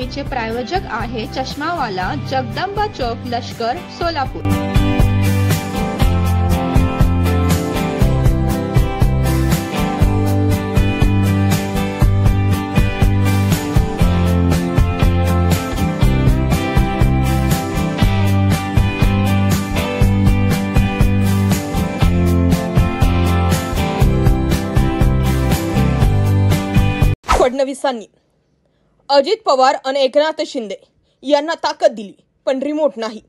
बातमीचे प्रायोजक आहे चष्मावाला, जगदंबा चौक, लष्कर, सोलापूर। फडणवीसांनी अजित पवार आणि एकनाथ शिंदे यांना ताकद दिली, पण रिमोट नाही।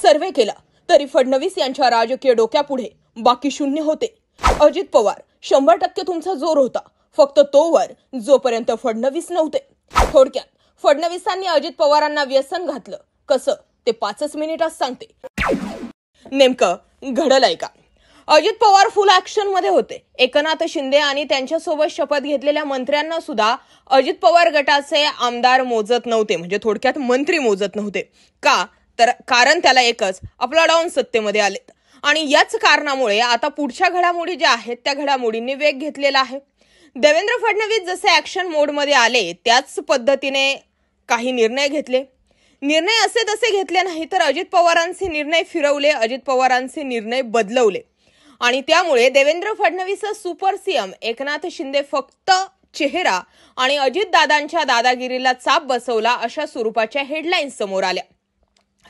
सर्वे केला तरी फडणवीस यांच्या राजकीय डोक्यापुढे बाकी शून्य होते। अजित पवार 100% तुमचा जोर होता, फक्त तोवर जोपर्यंत फडणवीस नव्हते। थोडक्यात फडणवीसांनी अजित पवारांना व्यसन घातलं कसं ते 5 मिनिटात सांगते। नेमकं घडलंय का? अजित पवार फुल ऍक्शन मध्ये होते। एकनाथ शिंदे आणि त्यांच्यासोबत शपथ घेतलेल्या मंत्र्यांना सुद्धा अजित पवार गटाचे आमदार मोजत नव्हते, म्हणजे थोडक्यात मंत्री मोजत नव्हते। का? तर कारण त्याला एकच, आपला डाऊन सत्तेमध्ये आलेत आणि याच कारणामुळे आता पुढच्या घडामोडी ज्या आहेत त्या घडामोडींनी वेग घेतलेला आहे। देवेंद्र फडणवीस जसे ऍक्शन मोड मध्ये आले त्याच पद्धतीने काही निर्णय घेतले। निर्णय असे तसे घेतले नाही तर अजित पवारांचे निर्णय फिरवले, अजित पवारांचे निर्णय बदलवले आणि त्यामुळे देवेंद्र फडणवीस सुपर सीएम, एकनाथ शिंदे फक्त चेहरा आणि अजित दादांच्या दादागिरीला चाप बसवला अशा स्वरूपाच्या हेडलाईन्स समोर आल्या।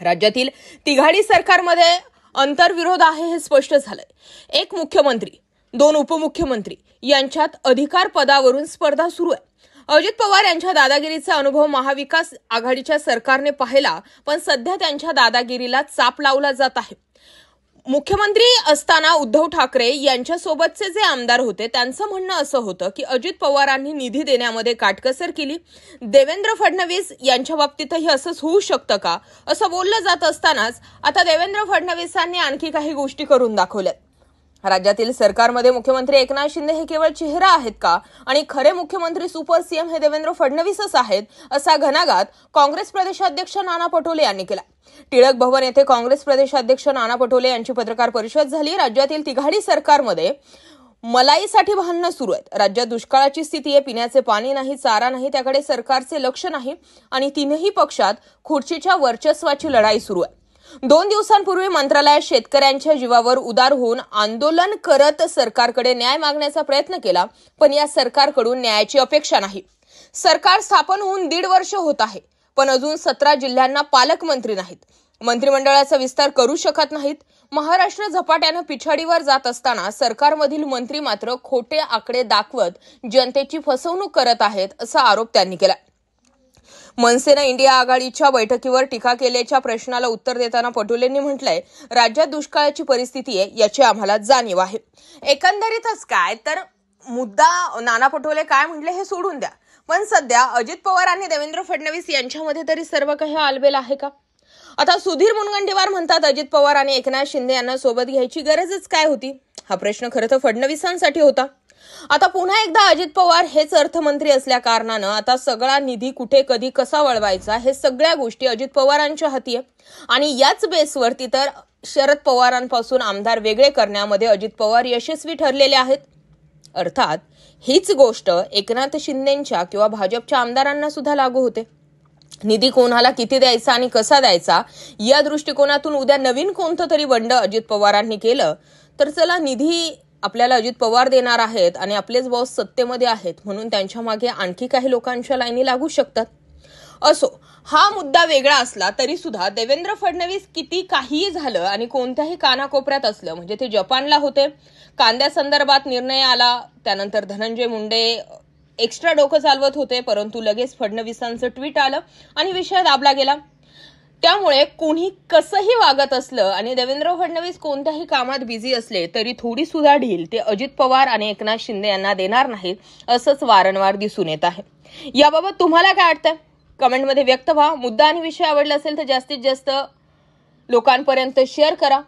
राज्यातील तिघाडी सरकारमध्ये अंतर्विरोध आहे हे स्पष्ट झालंय। एक मुख्यमंत्री, 2 उपमुख्यमंत्री यांच्यात अधिकार पदावरून स्पर्धा सुरू आहे। अजित पवार यांच्या दादागिरीचा अनुभव महाविकास आघाडीच्या सरकारने पाहिला, पण सध्या त्यांच्या दादागिरीला चाप लावला जात आहे। मुख्यमंत्री असताना उद्धव ठाकरे यांच्यासोबतचे जे आमदार होते त्यांचं म्हणणं असं होतं की अजित पवारांनी निधी देण्यामध्ये काटकसर केली। देवेंद्र फडणवीस यांच्या बाबतीतही असंच होऊ शकतं का असं बोललं जात असतानाच आता देवेंद्र फडणवीसांनी आणखी काही गोष्टी करून दाखवल्यात। राज्यातील सरकारमध्ये मुख्यमंत्री एकनाथ शिंदे हे केवळ चेहरा आहेत का आणि खरे मुख्यमंत्री सुपर सीएम हे देवेंद्र फडणवीसच आहेत असा घणाघात काँग्रेस प्रदेशाध्यक्ष नाना पटोले यांनी केला। टिळक भवन येथे काँग्रेस प्रदेशाध्यक्ष नाना पटोले यांची पत्रकार परिषद झाली। राज्यातील तिघाडी सरकारमध्ये मलाईसाठी भांडणं सुरू आहेत। राज्यात दुष्काळाची स्थिती आहे, पिण्याचे पाणी नाही, चारा नाही, त्याकडे सरकारचे लक्ष नाही आणि तीनही पक्षात खुर्चीच्या वर्चस्वाची लढाई सुरू आहे। 2 दिवसांपूर्वी मंत्रालयात शेतकऱ्यांच्या जीवावर उदार होऊन आंदोलन करत सरकारकडे न्याय मागण्याचा प्रयत्न केला, पण या सरकारकडून न्यायाची अपेक्षा नाही। सरकार स्थापन होऊन 1.5 वर्ष होत आहे, पण अजून 17 जिल्ह्यांना पालकमंत्री नाहीत, मंत्रिमंडळाचा विस्तार करू शकत नाहीत। महाराष्ट्र झपाट्यानं पिछाडीवर जात असताना सरकारमधील मंत्री मात्र खोटे आकडे दाखवत जनतेची फसवणूक करत आहेत असा आरोप त्यांनी केला। मनसेनं इंडिया आघाडीच्या बैठकीवर टीका केल्याच्या प्रश्नाला उत्तर देताना पटोलेंनी म्हटलंय, राज्यात दुष्काळाची परिस्थिती आहे याची आम्हाला जाणीव आहे। एकंदरीतच काय तर मुद्दा नाना पटोले काय म्हटले हे सोडून द्या, पण सध्या अजित पवार आणि देवेंद्र फडणवीस यांच्यामध्ये तरी सर्व काही आलबेल आहे का? आता सुधीर मुनगंटीवार म्हणतात अजित पवार आणि एकनाथ शिंदे यांना सोबत घ्यायची गरजच काय होती? हा प्रश्न खरं तर फडणवीसांसाठी होता। आता पुन्हा एकदा अजित पवार हेच अर्थमंत्री असल्या कारणानं आता सगळा निधी कुठे कधी कसा वळवायचा हे सगळ्या गोष्टी अजित पवारांच्या हाती आहे आणि याच बेसवरती तर शरद पवारांपासून आमदार वेगळे करण्यामध्ये अजित पवार यशस्वी ठरलेले आहेत। अर्थात हीच गोष्ट एकनाथ शिंदेंच्या किंवा भाजपच्या आमदारांना सुद्धा लागू होते। निधी कोणाला किती द्यायचा आणि कसा द्यायचा या दृष्टिकोनातून उद्या नवीन कोणतं तरी बंड अजित पवारांनी केलं तर चला निधी आपल्याला अजित पवार देणार आहेत आणि आपलेच बॉस सत्तेमध्ये आहेत म्हणून त्यांच्या मागे आणखी काही लोकांच्या लाईनी लागू शकतात। असो, हा मुद्दा वेगळा असला तरी सुद्धा देवेंद्र फडणवीस किती काहीही झालं आणि कोणत्याही कानाकोपऱ्यात असलं, म्हणजे ते जपानला होते, कांद्यासंदर्भात निर्णय आला, त्यानंतर धनंजय मुंडे एक्स्ट्रा डोकं चालवत होते, परंतु लगेच फडणवीसांचं ट्विट आलं आणि विषय दाबला गेला। त्यामुळे कोणी कसंही वागत असलं आणि देवेंद्र फडणवीस कोणत्याही कामात बिझी असले तरी थोडी सुद्धा ढील ते अजित पवार आणि एकनाथ शिंदे यांना देणार नाहीत असंच वारंवार दिसून येत आहे। याबाबत तुम्हाला काय वाटतं? कमेंटमध्ये व्यक्त व्हा। मुद्दा आणि विषय आवडला असेल तर जास्तीत जास्त लोकांपर्यंत शेअर करा।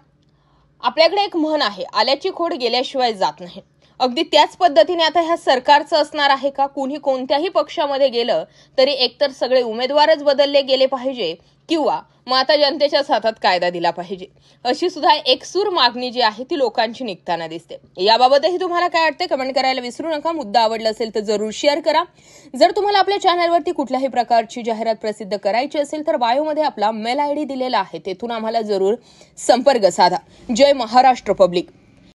आपल्याकडे एक म्हण आहे, आल्याची खोड गेल्याशिवाय जात नाही। अगदी त्याच पद्धतीने आता ह्या सरकारचं असणार आहे का? कोणी कोणत्याही पक्षामध्ये गेलं तरी एकतर सगळे उमेदवारच बदलले गेले पाहिजे किंवा मग आता जनतेच्याच हातात कायदा दिला पाहिजे, अशी सुद्धा एकसूर मागणी जी आहे ती लोकांची निघताना दिसते. याबाबतही तुम्हाला काय वाटते कमेंट करायला विसरू नका. मुद्दा आवडला असेल तर जरूर शेअर करा. जर तुम्हाला आपल्या चॅनलवरती कुठल्याही प्रकारची जाहिरात प्रसिद्ध करायची असेल तर बायोमध्ये आपला मेल आयडी दिलेला आहे, तेथून आम्हाला जरूर संपर्क साधा. जय महाराष्ट्र पब्लिक.